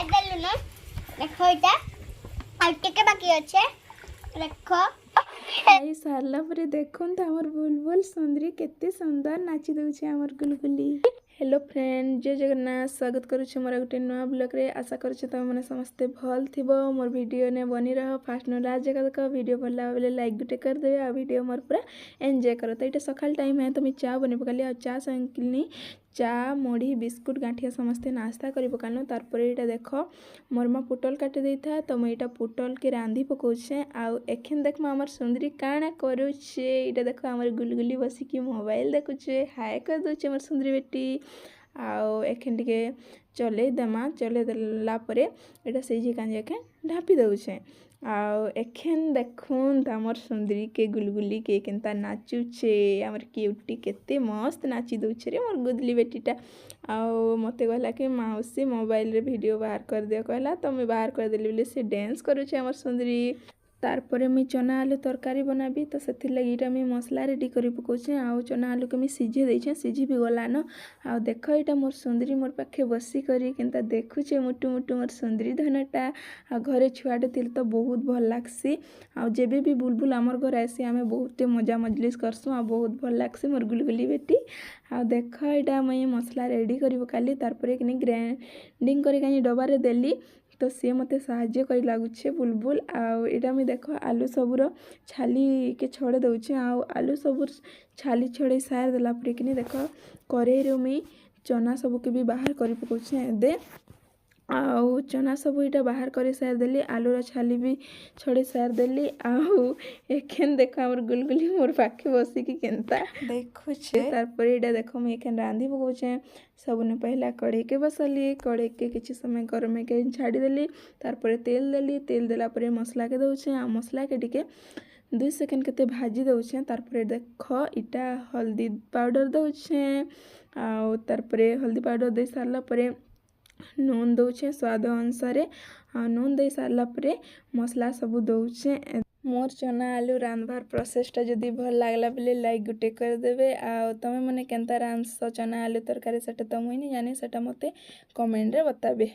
खाए देलु न देखो इटा आ टिके बाकी अच्छे देखो खाई सारला परे देखुन त हमर बुलबुल सुंदरी केते सुंदर नाची दउछे हमर गुलगुली। हेलो फ्रेंड, जय जगन्नाथ। स्वागत करुछे मोर गोटे नुआ ब्लॉग रे। आशा करुछे तुम मैंने समस्ते भल थिबो। मोर वीडियो ने बनी रह फास्ट नो लास्ट जगह तक वीडियो भल लागले लाइक गुटे कर देबे आ वीडियो मोर पूरा एंजॉय करो। तो इटा सकाल टाइम है तो मैं चा बने पकाली आ चा संकिलनी चा मुढ़ी बिस्कुट गांठिया समस्ते नास्ता करी पकालु। तारपर इटा देखो मोर माँ पुटल काटी देई था तो मैं इटा पुटल के रांधी पकोछे आ एखन देख हमर सुंदरी काना करुछे। इटा देखो हमर गुलगुली बसी की मोबाइल देखुछे हाय कर दोछे मोर सुंदरी बेटी आउ एखन टिके चले देमा चले देला परे एटा सेजी कांजे एखन ढापी दउछे आउ एखन देखुन हमर सुंदरी के गुलगुली के केनता नाचुछे। हमर क्यूटी केते मस्त नाची दउछे रे मोर गुदली बेटीटा। आउ मते कहला कि माउसी मोबाइल रे वीडियो बाहर कर दियो कहला तो मैं बाहर कर देली बोले से डांस करुछे हमर सुंदरी। तारपरे मैं चना आलू तरकारी बनाबी तो से लगी मैं मसला रेडी कर पकाऊे आउ चना आलू के मैं सीझे देछे सीझी भी गलान आ देख यहाँ मोर सुंदरी मोर पाखे बसी करी केनता देखुचे मुटु मुटु मोर सुंदरी धनटा आ घरे छुआटे थिल तो बहुत भल लागसी आ जेबे भी बुलबुल आमर घर आसी आमे बहुत मजा मजलिस करसु आ बहुत भल लागसी मोर गुलगुली बेटी। आ देख यहाँ मैं मसला रेडी कर पकाली तारपरे कि ग्राइंडिंग करी डबारे देली तो सी मते साहाଯ୍य कर लगुचे बुलबुल आउ एटा मैं देख आलू सबूर छाली के छड़े दउछे आउ आलू सबूर छाली छड़े सार देला परे कि देख करेई रे मैं चना सबू के भी बाहर कर पकाऊे दे आउ चना सब इटा बाहर कर सार देली आलूर छाली भी छड़े सार देली आउ एखन देख हमर गुलगुली मोर पाखे बसिकी केनता देखुछे। तारपर इटा देख मैं एखन रांधी पकाऊे सबने पहला कड़े के बसली कड़े के किसी समय गरम के छाड़ी देली तारपर तेल देली तेल देला परे मसला के दउछे आ मसला के टिके 2 सेकेंड केते भाजी दउछे तारपर देख इटा हल्दी पाउडर दउछे आउ तारपर हल्दी पाउडर दे सारला परे नून दउछे स्वाद अनुसार आ नून दे सारला परे मसला सबू दउछे। मोर चना आलू रांधबार प्रोसेसटा जदि भल लागला बेले लाइक गुटे कर देबे आ तमे मने केनता रांधस चना आलू तरकारी सेटा तो मुई नहीं जाने सेटा मते कमेंट रे बताबे।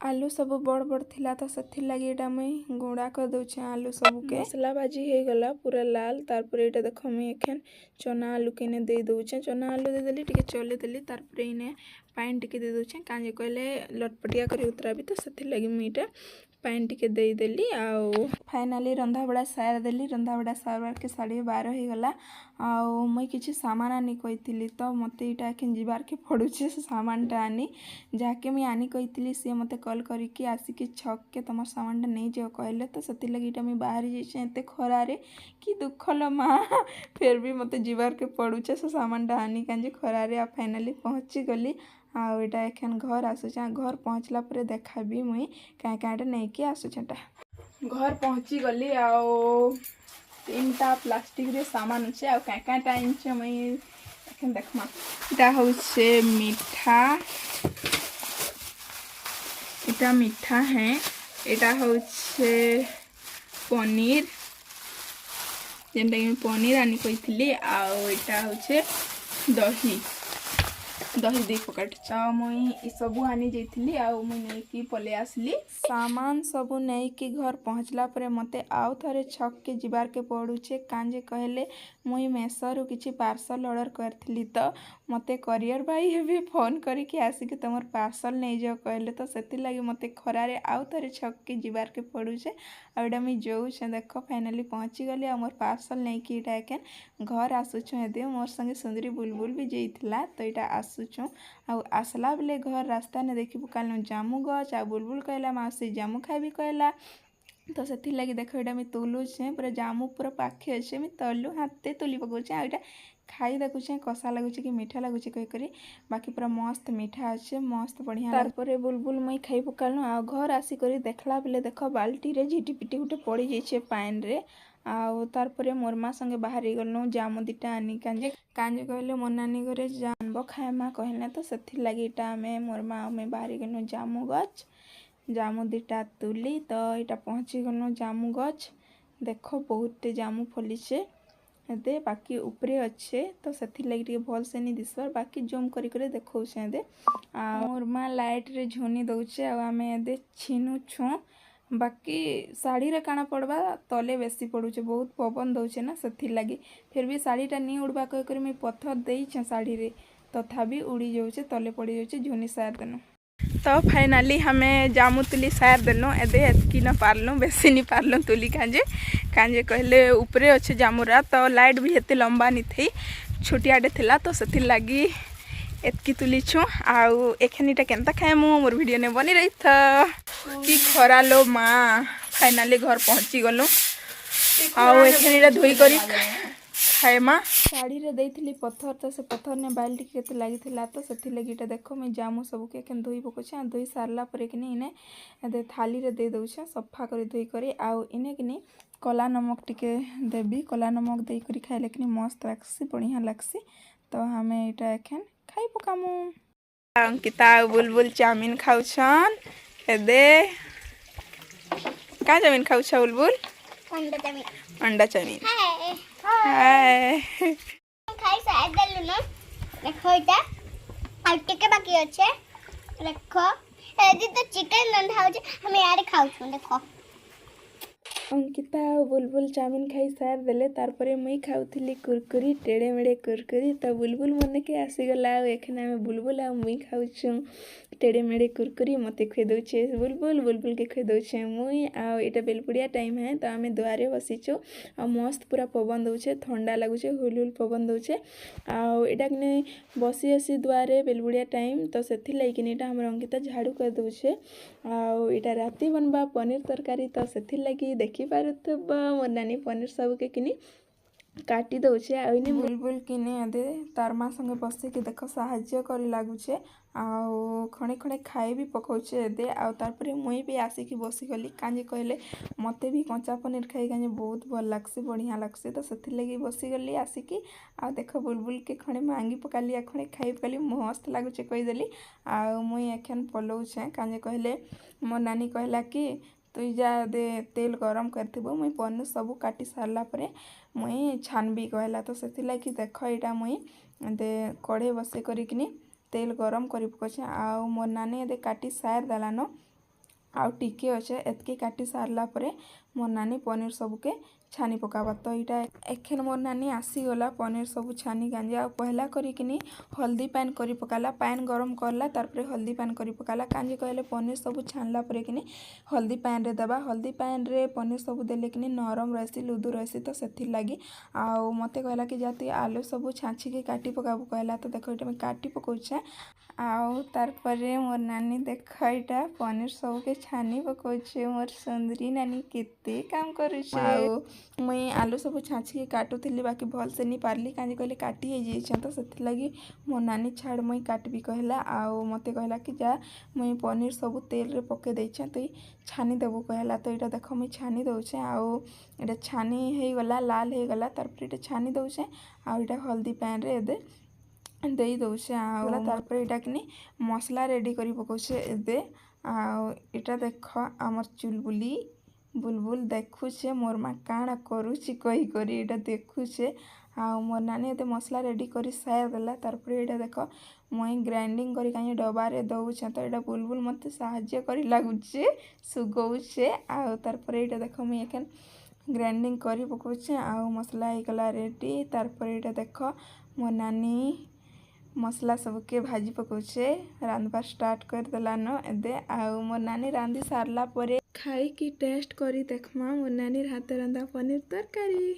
आलू सब बड़ बड़ थिला तो से लगी एटा मैं गुड़ा कर दउछे आलू सब के मसला भाजी हो गला पूरा लाल तारपर एटा देखो मैं एखन चना आलू के ने दे दउछे चना आलू दे देली टिके चले देली तारपर इने पानी टिके दे दउछे काजे कहले लटपटिया कर उतराबी तो से लगी मुईटा पानी टिके दे देली आउ फाइनाली रंधा बड़ा सार देली रंधा बड़ा सारबार के 12:30 हो गला आउ मुई किछि सामान आनी कहितली तो मते इटा एखन जीवार के पड़ुछे से सामानटा आनी जाके मैं आनी कहितली सी मते कॉल करिकी आसिकी छक के तुम सामानटा नहीं जाओ कहले तो से लगी इटा मैं बाहरी जाइए एते खरारे कि दुख लो माँ फिर भी मते जीवार के पड़ुछे से सामानटा आनी कांजे खरारे आ फाइनाली पहुँची गली आउ एटा एखन घर आसुचे घर पहुँचला परे देखाबी मुई क्या क्या नहीं कि आसुचेटा घर पहुँची गली आउ 3टा प्लास्टिक रे सामान अच्छे आउ क्या क्या टाइम से मुई एखन देखमा इटा होछे मीठा इटा मीठा है इटा होछे पनीर जेनटा कि पनीर आनी कहितली आउ इटा होछे दही दही 2 पैकेट चाउ मुई ई सबू आनी जाइतली आउ मुई नहीं कि पले आसली सामान सबू नहीं कि घर पहुँचला परे मते आउ थरे छक के जीवार के पड़ुछे कांजे कहले मुई मेसोरू किछि पार्सल ऑर्डर करथिली तो मते करियर भाई हेबे फोन करिके आसिके तमर पार्सल नहीं जाओ कहले तो सेति लागि मते खरारे आउ थरे छक के जीवार के पड़ुछे आउडा मी जोउछे देखो फाइनली पहुँची गली आ मोर पार्सल नहीं कि इटा एखन घर आसुछु हेदे मोर संगे सुंदरी बुलबुल भी जइतला तो इटा आसुछु आउ आसला बेले घर रास्ता ने देखि पकालनु जामु गछ आ बुलबुल कहला माउसी जामु खाइबी कहला तो से लगी देख यहाँ मैं तुलुचे पूरा जामु पूरा पाखे अच्छे मैं तलु हाथे तुली पकाऊे आ खाई देखुचे कषा लगुचे कि मीठा लगुचे कहीकि बाकी पूरा मस्त मीठा अच्छे मस्त बढ़िया तारपर बुलबुल मुई खाई पकालु आ घर आसिक देखला बेले देख बाल्टी रे झिटिपिटी गोटे पड़ जाइए पान रे आउ तारपर मोर माँ संगे बाहरी गलु जामु 2टा आनी कांजे कांजे कहले मोर नानी घरे जानब खाएमा कहले तो से लगी इटा आमे मोर माँ में बाहरी गलु जामु गछ जामु 2टा तुली तो यहाँ पहुँची गलु जामु गछ देख बहुते जामु फलीचे एदे बाकी ऊपरे अच्छे तो से लगे भल से नहीं दिसबार बाकी जूम करी देखौछे एदे मोर माँ लाइट रे झुनी दौचे आम एदे छिनुछु बाकी शाढ़ी रे काना पड़वा तले बेसी पड़ुचे बहुत पवन दौचे ना से लगी फिर भी शाढ़ीटा नहीं उड़वा कह मुझे पत्थर देछे शाढ़ी रे तथापि उड़ी जाऊे तले पड़ जाऊे झुनी सार देनु तो फाइनाली हमें जामु तुली सार देनु एदे एतकी न पारलु बेसी नहीं पारलु तुली कांजे कांजे कहले ऊपरे अच्छे जामुरा तो लाइट भी एते लंबा नहीं थी छोटियाटे थिला तो से लगी एतकी तुलीछु आउ एखनीटा केनता खाए मु मोर वीडियो ने बनी रही था कि खरा लो माँ फाइनाली घर पहुँची गलु आउ एखनीटा धोई करी खाए माँ शाढ़ी रे देइथिली पत्थर तो से पत्थर ने बाल टिके केते लागिथिला तो सेथि लगिटा देखो मैं जामु सब के केन धोई पकोछे धोई सारला परे कि नहीं इने एदे थाली रे दे दउछे सफा करी धोई करी आउ इने कि नहीं कला नमक टिके देबी कला नमक देई करी खाइले कि मस्त लागसी बढ़िया लागसी तो हमें इटा एखन खाई पकामु अंकिता बुलबुल चाउमीन खाउछन एदे का चाउमीन खाउछ बुलबुल अंडा चाउमीन हाय खाई साइड देलु न देखो इटा आ टिके बाकी अच्छे देखो एदी तो चिकन रंधा होचे हम यार खाउछु देखो अंकिता बुलबुल चाउमीन खाई सार देले तारपरे मुई खाउथिली कुरकुरी टेड़े मेड़े कुरकुरी तो बुलबुल मन के आसीगला एखने आम बुलबुल आ मुई खाउछु टेड़े मेड़े कुरकुरी मते खुए दउछे बुलबुल बुलबुल के खुए दउछे मुई आ एटा बेलपुड़िया टाइम है तो आम दुआरे बसीछु आ मस्त पूरा पवन दउछे ठंडा लागुछे हुल पवन दउछे आ एटा कने बसी आसी दुआरे बेलपुड़िया टाइम तो सेथि लागिन एटा हमर अंकिता झाड़ू कर दउछे आ एटा राती बनबा पनीर तरकारी तो सेथि लागी देखि पारुथबा मोर नानी पनीर सब के किनी काटी दउछे आइनी बुलबुल किने एदे तार माँ संगे बसे कि देख साहाଯ୍य करी लागुछे आउ खणे खणे खाए भी पकाउछे एदे आउ तारपरे मुई भी आसिकी बसी गली कांजे कहले मते भी कंचा पनीर खाई कांजे बहुत भल लागसी बढ़िया लागसी तो सेथि लगी बसी गली आसिकी आ देख बुलबुल के खणे मांगी पकाली आ खणे खाई पकाली मस्त लागुछे कहिदेली आउ मुई एखन पलौछे कांजे कहले मोर नानी कहला कि तुई जा दे तेल गरम करथिबो मुई पनीर सब काटी सारला परे मुई छानबी कहला तो सेथि लगी देख एटा मुई दे कढ़े बसे करिकिनी तेल गरम करी पकोछे आउ मोर नानी एदे काटी सार देलानो आउ टिके अच्छे एतके काटी सारला परे मोर नानी पनीर सबके छानी पकाबा तो यहाँ एखन मोर नानी आसीगला पनीर सब छानी गांजे आ पहला करिकिनी हल्दी पान करी पकाला पान गरम करला तारपरे हल्दी पान करी पकाला कांजे कहले पनीर सब छानला परे किनी हल्दी पान रे देबा हल्दी पान रे पनीर सब देले किनी नरम रहसी लुदु रहसी तो सेथि लागी आउ मते कहला कि जाती आलू सब छाँची के काटी पकाबू कहला तो देखो ये काटी पकाउछे आउ तारपरे मोर नानी देख इटा पनीर सब के छानी पकाउछे मोर सुंदरी नानी केते काम करुछे आउ मुई आलू सब छाँची के काटुली बाकी भल से नहीं पारली कांजे कहले काटी हो जाइए तो से लगी मो नानी छाड़ मुई काटबी कहला आउ मते कहला कि जा मुई पनीर सब तेल रे पके देछे तो छानी देबू कहला तो यहाँ देख मुई छानी दउछे आउ एटा छानी हे गला लाल हे गला तारपर एटा छानी दउछे आउ एटा हल्दी पान रे एदे दे दउछे आउ तारपर एटा किनी मसला रेडी करी पकाउछे एदे आउ एटा देख आमर चुलबुली बुलबुल देखुचे मोर माँ काଣା करुची कही करी एटा देखुचे आउ मोर नानी एते मसला रेडी करी सार देला तारपर एटा देख मुई ग्राइंडिंग करी काहे डबा रे दउछे तो एटा बुलबुल मते साहाଯ୍य करी लागुचे सुगौचे आउ तारपर एटा देख मुई एखन ग्राइंडिंग करी पकाउचे आउ मसला हे गला रेडी तारपर एटा देख मोर नानी मसला सबके भाजी पकाउछे रांधबा स्टार्ट कर देलानो एदे आउ मोर नानी रांधी सारला परे खाई की टेस्ट करी देखमा मोर नानी हाथ रंधा पनीर तरकारी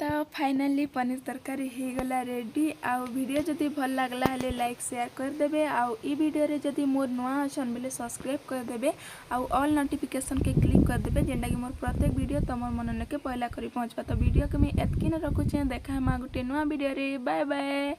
तो फाइनाली पनीर तरकारी हो गला रेडी। आउ वीडियो जदि भल लगला हेले लाइक शेयर करदेवे। आउ ई वीडियो रे जदि मोर नुआ अछन बेले सब्सक्राइब करदेवे। आउ ऑल नोटिफिकेशन के क्लिक करदेवे जेंटा कि मोर प्रत्येक वीडियो तमर मन के पहला करी पहुंचबा। तो वीडियो के मैं एतकी न रखुचे। देखा हम गोटे नुआ वीडियो रे। Bye bye.